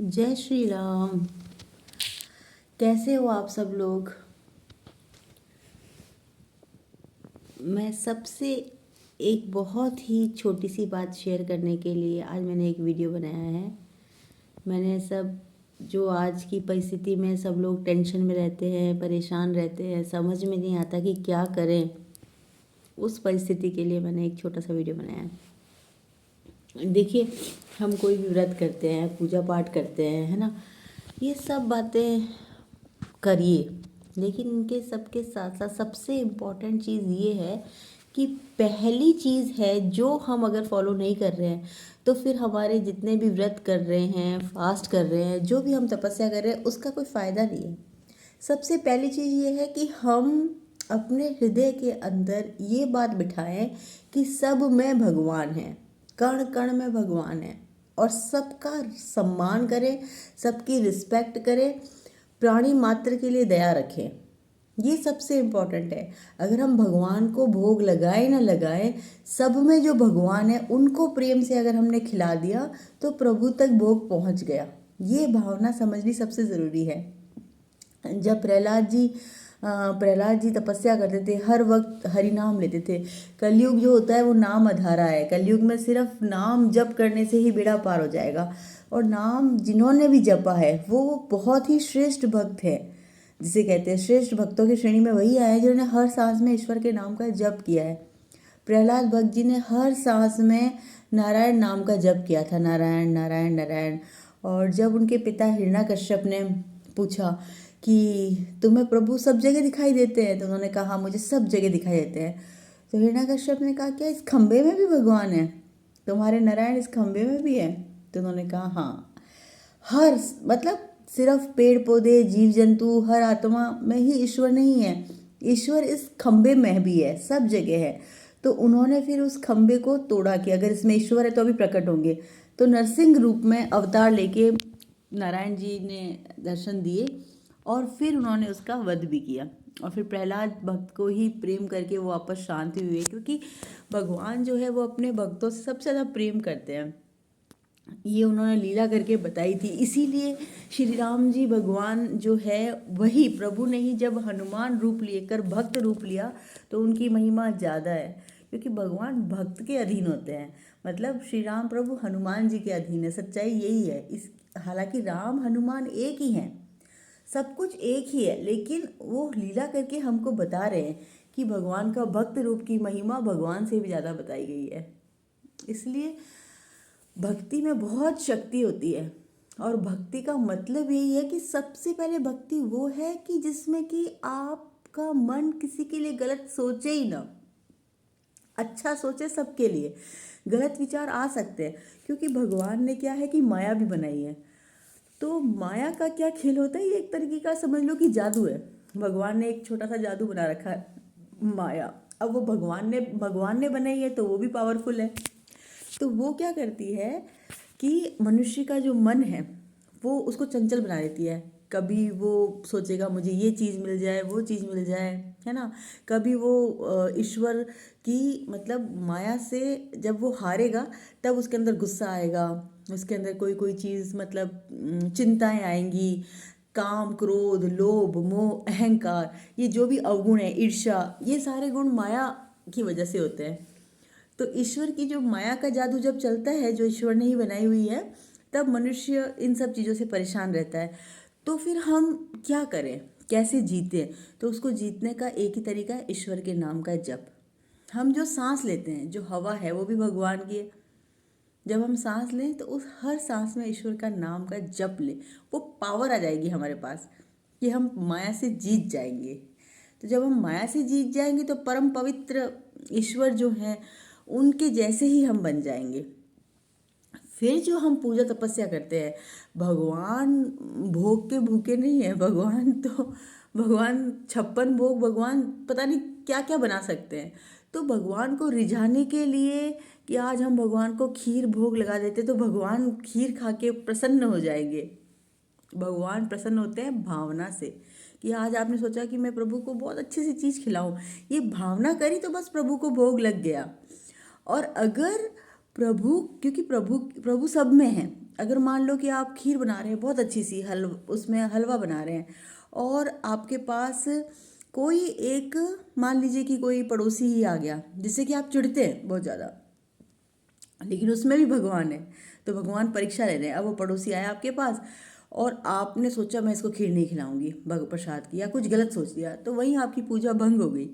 जय श्री राम। कैसे हो आप सब लोग। मैं सबसे एक बहुत ही छोटी सी बात शेयर करने के लिए आज मैंने एक वीडियो बनाया है। मैंने सब जो आज की परिस्थिति में सब लोग टेंशन में रहते हैं, परेशान रहते हैं, समझ में नहीं आता कि क्या करें, उस परिस्थिति के लिए मैंने एक छोटा सा वीडियो बनाया है। देखिए, हम कोई भी व्रत करते हैं, पूजा पाठ करते हैं, है ना, ये सब बातें करिए, लेकिन इनके सबके साथ साथ सबसे इम्पॉर्टेंट चीज़ ये है कि पहली चीज़ है जो हम अगर फॉलो नहीं कर रहे हैं तो फिर हमारे जितने भी व्रत कर रहे हैं, फास्ट कर रहे हैं, जो भी हम तपस्या कर रहे हैं, उसका कोई फ़ायदा नहीं है। सबसे पहली चीज़ ये है कि हम अपने हृदय के अंदर ये बात बिठाएं कि सब में भगवान है, कण कण में भगवान है, और सबका सम्मान करें, सबकी रिस्पेक्ट करें, प्राणी मात्र के लिए दया रखें। ये सबसे इम्पोर्टेंट है। अगर हम भगवान को भोग लगाए ना लगाए, सब में जो भगवान है उनको प्रेम से अगर हमने खिला दिया तो प्रभु तक भोग पहुंच गया। ये भावना समझनी सबसे ज़रूरी है। जब प्रहलाद जी तपस्या करते थे, हर वक्त हरि नाम लेते थे। कलयुग जो होता है वो नाम अधारा है। कलयुग में सिर्फ नाम जप करने से ही बेड़ा पार हो जाएगा, और नाम जिन्होंने भी जपा है वो बहुत ही श्रेष्ठ भक्त है। जिसे कहते हैं श्रेष्ठ भक्तों की श्रेणी में वही आए जिन्होंने हर सांस में ईश्वर के नाम का जप किया है। प्रहलाद भक्त जी ने हर सांस में नारायण नाम का जप किया था, नारायण नारायण नारायण। और जब उनके पिता हिरण्यकश्यप ने पूछा कि तुम्हें प्रभु सब जगह दिखाई देते हैं, तो उन्होंने कहा मुझे सब जगह दिखाई देते हैं। तो हिरण्यकश्यप ने कहा क्या इस खंबे में भी भगवान है, तुम्हारे नारायण इस खंबे में भी है? तो उन्होंने कहा हाँ, हर मतलब सिर्फ पेड़ पौधे, जीव जंतु, हर आत्मा में ही ईश्वर नहीं है, ईश्वर इस खंबे में भी है, सब जगह है। तो उन्होंने फिर उस खंबे को तोड़ा कि अगर इसमें ईश्वर है तो अभी प्रकट होंगे। तो नरसिंह रूप में अवतार लेके नारायण जी ने दर्शन दिए, और फिर उन्होंने उसका वध भी किया। और फिर प्रहलाद भक्त को ही प्रेम करके वो वापस शांति हुई, क्योंकि भगवान जो है वो अपने भक्तों से सबसे ज़्यादा प्रेम करते हैं। ये उन्होंने लीला करके बताई थी। इसीलिए श्री राम जी भगवान जो है वही प्रभु ने ही जब हनुमान रूप लेकर भक्त रूप लिया तो उनकी महिमा ज़्यादा है, क्योंकि भगवान भक्त के अधीन होते हैं। मतलब श्री राम प्रभु हनुमान जी के अधीन है। सच्चाई यही है। इस हालांकि राम हनुमान एक ही हैं, सब कुछ एक ही है, लेकिन वो लीला करके हमको बता रहे हैं कि भगवान का भक्त रूप की महिमा भगवान से भी ज़्यादा बताई गई है। इसलिए भक्ति में बहुत शक्ति होती है, और भक्ति का मतलब यही है कि सबसे पहले भक्ति वो है कि जिसमें कि आपका मन किसी के लिए गलत सोचे ही ना, अच्छा सोचे सबके लिए। गलत विचार आ सकते हैं, क्योंकि भगवान ने क्या है कि माया भी बनाई है। तो माया का क्या खेल होता है, ये एक तरीके का समझ लो कि जादू है। भगवान ने एक छोटा सा जादू बना रखा है, माया। अब वो भगवान ने बनाई है तो वो भी पावरफुल है। तो वो क्या करती है कि मनुष्य का जो मन है वो उसको चंचल बना देती है। कभी वो सोचेगा मुझे ये चीज़ मिल जाए, वो चीज़ मिल जाए, है ना। कभी वो ईश्वर की मतलब माया से जब वो हारेगा तब उसके अंदर गुस्सा आएगा, उसके अंदर कोई कोई चीज़ मतलब चिंताएं आएंगी, काम, क्रोध, लोभ, मोह, अहंकार, ये जो भी अवगुण है, ईर्ष्या, ये सारे गुण माया की वजह से होते हैं। तो ईश्वर की जो माया का जादू जब चलता है, जो ईश्वर ने ही बनाई हुई है, तब मनुष्य इन सब चीज़ों से परेशान रहता है। तो फिर हम क्या करें, कैसे जीतें? तो उसको जीतने का एक ही तरीका है, ईश्वर के नाम का जप। हम जो सांस लेते हैं, जो हवा है, वो भी भगवान की है। जब हम सांस लें तो उस हर सांस में ईश्वर का नाम का जप लें, वो पावर आ जाएगी हमारे पास कि हम माया से जीत जाएंगे। तो जब हम माया से जीत जाएंगे तो परम पवित्र ईश्वर जो हैं उनके जैसे ही हम बन जाएंगे। फिर जो हम पूजा तपस्या करते हैं, भगवान भोग के भूखे नहीं है। भगवान 56 भोग, भगवान पता नहीं क्या क्या बना सकते हैं। तो भगवान को रिझाने के लिए कि आज हम भगवान को खीर भोग लगा देते तो भगवान खीर खा के प्रसन्न हो जाएंगे। भगवान प्रसन्न होते हैं भावना से, कि आज आपने सोचा कि मैं प्रभु को बहुत अच्छी सी चीज़ खिलाऊं, ये भावना करी तो बस प्रभु को भोग लग गया। और अगर प्रभु, क्योंकि प्रभु प्रभु सब में है, अगर मान लो कि आप खीर बना रहे हैं बहुत अच्छी सी उसमें हलवा बना रहे हैं, और आपके पास कोई एक, मान लीजिए कि कोई पड़ोसी ही आ गया जिससे कि आप चिढ़ते हैं बहुत ज़्यादा, लेकिन उसमें भी भगवान है, तो भगवान परीक्षा ले रहे हैं। अब वो पड़ोसी आया आपके पास और आपने सोचा मैं इसको खीर नहीं खिलाऊंगी भग प्रसाद की, या कुछ गलत सोच दिया, तो वहीं आपकी पूजा भंग हो गई।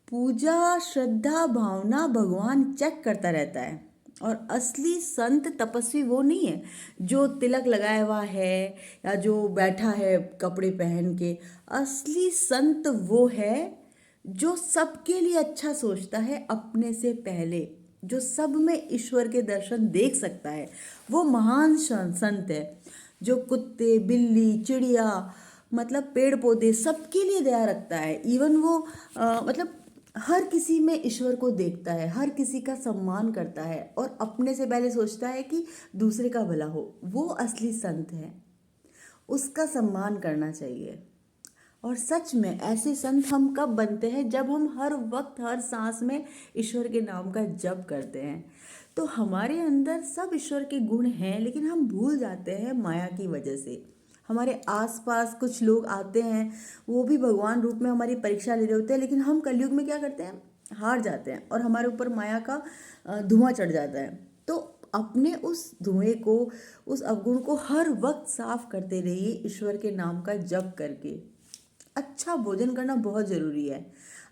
पूजा, श्रद्धा, भावना भगवान चेक करता रहता है। और असली संत तपस्वी वो नहीं है जो तिलक लगाया हुआ है या जो बैठा है कपड़े पहन के। असली संत वो है जो सबके लिए अच्छा सोचता है अपने से पहले, जो सब में ईश्वर के दर्शन देख सकता है। वो महान संत है जो कुत्ते, बिल्ली, चिड़िया, मतलब पेड़ पौधे सबके लिए दया रखता है। इवन वो मतलब हर किसी में ईश्वर को देखता है, हर किसी का सम्मान करता है और अपने से पहले सोचता है कि दूसरे का भला हो। वो असली संत है, उसका सम्मान करना चाहिए। और सच में ऐसे संत हम कब बनते हैं? जब हम हर वक्त हर सांस में ईश्वर के नाम का जप करते हैं। तो हमारे अंदर सब ईश्वर के गुण हैं, लेकिन हम भूल जाते हैं माया की वजह से। हमारे आसपास कुछ लोग आते हैं, वो भी भगवान रूप में हमारी परीक्षा ले रहे होते हैं, लेकिन हम कलयुग में क्या करते हैं? हार जाते हैं और हमारे ऊपर माया का धुआं चढ़ जाता है। तो अपने उस धुएं को, उस अवगुण को हर वक्त साफ करते रहिए ईश्वर के नाम का जप करके। अच्छा भोजन करना बहुत ज़रूरी है।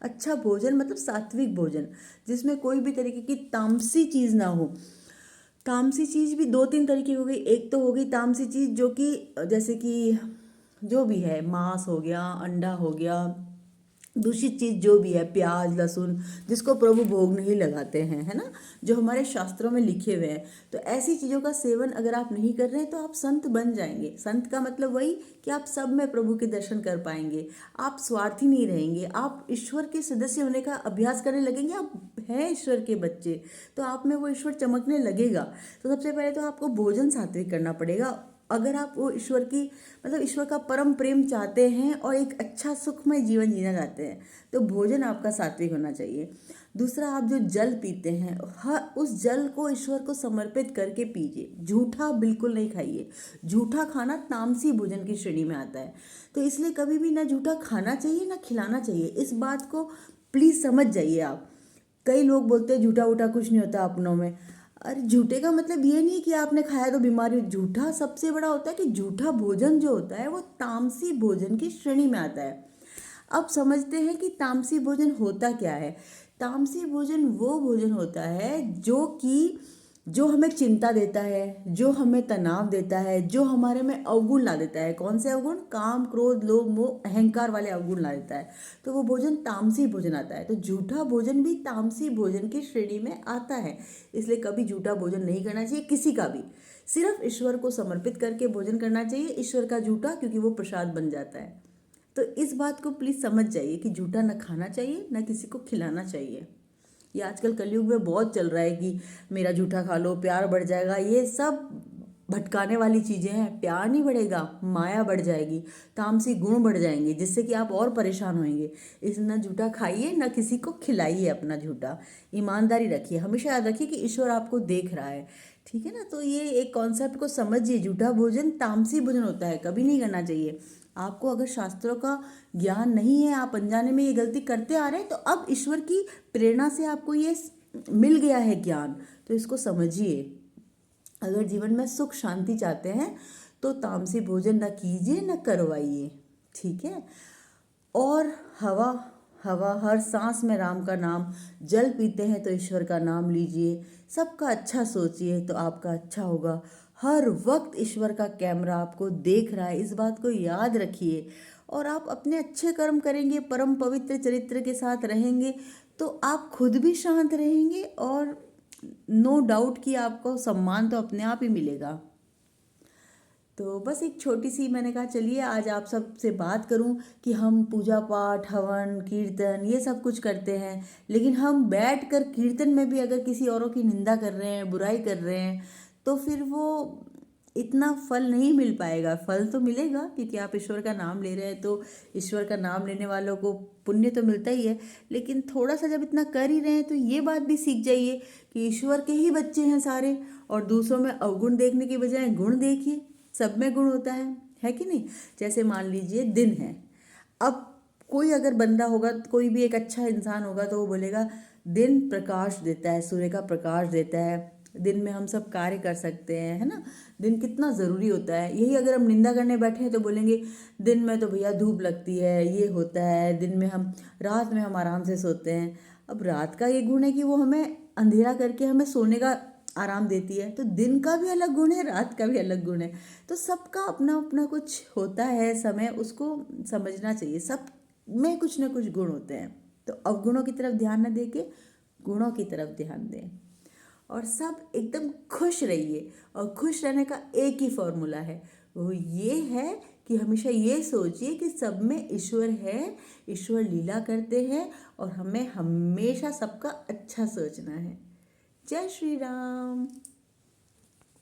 अच्छा भोजन मतलब सात्विक भोजन, जिसमें कोई भी तरीके की तामसी चीज़ ना हो। तामसी चीज़ भी दो तीन तरीके की हो गई। एक तो हो गई तामसी चीज़ जो कि जैसे कि जो भी है, मांस हो गया, अंडा हो गया, दूषित चीज़ जो भी है, प्याज, लहसुन, जिसको प्रभु भोग नहीं लगाते हैं, है ना, जो हमारे शास्त्रों में लिखे हुए हैं। तो ऐसी चीज़ों का सेवन अगर आप नहीं कर रहे हैं तो आप संत बन जाएंगे। संत का मतलब वही कि आप सब में प्रभु के दर्शन कर पाएंगे, आप स्वार्थी नहीं रहेंगे, आप ईश्वर के सदस्य होने का अभ्यास करने लगेंगे। आप हैं ईश्वर के बच्चे, तो आप में वो ईश्वर चमकने लगेगा। तो सबसे पहले तो आपको भोजन सात्विक करना पड़ेगा। अगर आप वो ईश्वर की, मतलब ईश्वर का परम प्रेम चाहते हैं और एक अच्छा सुखमय जीवन जीना चाहते हैं, तो भोजन आपका सात्विक होना चाहिए। दूसरा, आप जो जल पीते हैं, हर उस जल को ईश्वर को समर्पित करके पीजिए। झूठा बिल्कुल नहीं खाइए। झूठा खाना तामसी भोजन की श्रेणी में आता है। तो इसलिए कभी भी ना झूठा खाना चाहिए ना खिलाना चाहिए। इस बात को प्लीज़ समझ जाइए आप। कई लोग बोलते हैं झूठा वूठा कुछ नहीं होता अपनों में। अरे झूठे का मतलब ये नहीं कि आपने खाया तो बीमारी। झूठा सबसे बड़ा होता है कि झूठा भोजन जो होता है वो तामसी भोजन की श्रेणी में आता है। अब समझते हैं कि तामसी भोजन होता क्या है। तामसी भोजन वो भोजन होता है जो हमें चिंता देता है, जो हमें तनाव देता है, जो हमारे में अवगुण ला देता है। कौन से अवगुण? काम, क्रोध, लोभ, मोह, अहंकार वाले अवगुण ला देता है। तो वो भोजन तामसी भोजन आता है। तो झूठा भोजन भी तामसी भोजन की श्रेणी में आता है। इसलिए कभी झूठा भोजन नहीं करना चाहिए किसी का भी। सिर्फ ईश्वर को समर्पित करके भोजन करना चाहिए। ईश्वर का झूठा, क्योंकि वो प्रसाद बन जाता है। तो इस बात को प्लीज़ समझ जाइए कि झूठा न खाना चाहिए, न किसी को खिलाना चाहिए। ये आजकल कलयुग में बहुत चल रहा है कि मेरा झूठा खा लो प्यार बढ़ जाएगा। ये सब भटकाने वाली चीज़ें हैं। प्यार नहीं बढ़ेगा, माया बढ़ जाएगी, तामसी गुण बढ़ जाएंगे, जिससे कि आप और परेशान होंगे। इसलिए ना झूठा खाइए, ना किसी को खिलाइए अपना झूठा। ईमानदारी रखिए। हमेशा याद रखिए कि ईश्वर आपको देख रहा है। ठीक है ना? तो ये एक कॉन्सेप्ट को समझिए। झूठा भोजन तामसी भोजन होता है, कभी नहीं करना चाहिए। आपको अगर शास्त्रों का ज्ञान नहीं है, आप अनजाने में ये गलती करते आ रहे हैं, तो अब ईश्वर की प्रेरणा से आपको ये मिल गया है ज्ञान, तो इसको समझिए। अगर जीवन में सुख शांति चाहते हैं तो तामसी भोजन न कीजिए, न करवाइए। ठीक है? और हवा, हवा हर सांस में राम का नाम। जल पीते हैं तो ईश्वर का नाम लीजिए। सबका अच्छा सोचिए तो आपका अच्छा होगा। हर वक्त ईश्वर का कैमरा आपको देख रहा है, इस बात को याद रखिए। और आप अपने अच्छे कर्म करेंगे, परम पवित्र चरित्र के साथ रहेंगे, तो आप खुद भी शांत रहेंगे और नो डाउट कि आपको सम्मान तो अपने आप ही मिलेगा। तो बस एक छोटी सी, मैंने कहा चलिए आज आप सब से बात करूं कि हम पूजा पाठ, हवन, कीर्तन ये सब कुछ करते हैं, लेकिन हम बैठ कर कीर्तन में भी अगर किसी औरों की निंदा कर रहे हैं, बुराई कर रहे हैं, तो फिर वो इतना फल नहीं मिल पाएगा। फल तो मिलेगा क्योंकि आप ईश्वर का नाम ले रहे हैं, तो ईश्वर का नाम लेने वालों को पुण्य तो मिलता ही है। लेकिन थोड़ा सा जब इतना कर ही रहे हैं तो ये बात भी सीख जाइए कि ईश्वर के ही बच्चे हैं सारे, और दूसरों में अवगुण देखने की बजाय गुण देखिए। सब में गुण होता है कि नहीं। जैसे मान लीजिए दिन है, अब कोई अगर बंदा होगा, कोई भी एक अच्छा इंसान होगा, तो वो बोलेगा दिन प्रकाश देता है, सूर्य का प्रकाश देता है, दिन में हम सब कार्य कर सकते हैं, है ना। दिन कितना ज़रूरी होता है। यही अगर हम निंदा करने बैठे हैं तो बोलेंगे दिन में तो भैया धूप लगती है, ये होता है, दिन में हम, रात में हम आराम से सोते हैं। अब रात का ये गुण है कि वो हमें अंधेरा करके हमें सोने का आराम देती है, तो दिन का भी अलग गुण है, रात का भी अलग गुण है। तो सबका अपना अपना कुछ होता है समय, उसको समझना चाहिए। सब में कुछ ना कुछ गुण होते हैं, तो अवगुणों की तरफ ध्यान न देके गुणों की तरफ ध्यान दें, और सब एकदम खुश रहिए। और खुश रहने का एक ही फॉर्मूला है, वो ये है कि हमेशा ये सोचिए कि सब में ईश्वर है, ईश्वर लीला करते हैं, और हमें हमेशा सबका अच्छा सोचना है। जय श्री राम।